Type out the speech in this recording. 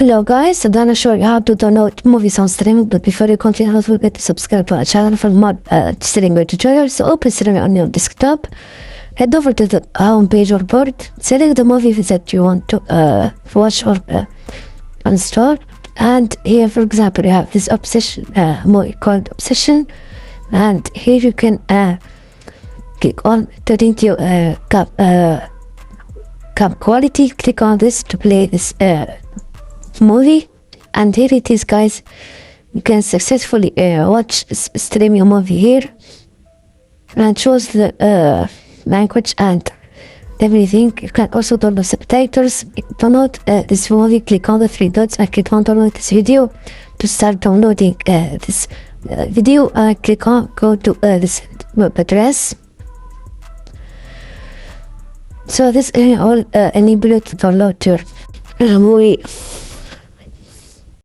Hello guys, I'm gonna show you how to download movies on Stremio, but before you continue, don't forget to subscribe to our channel for more Stremio tutorials. So open Stremio on your desktop, head over to the home page or board, select the movie that you want to watch or install, and here for example you have this Obsession movie called Obsession, and here you can click on turning to cap quality, click on this to play this movie, and here it is guys. You can successfully watch Stremio movie here, and shows the language and everything. You can also download subtitles. Download this movie, click on the three dots and click on download this video. To start downloading this video, click on go to this web address. So this all enable you to download your movie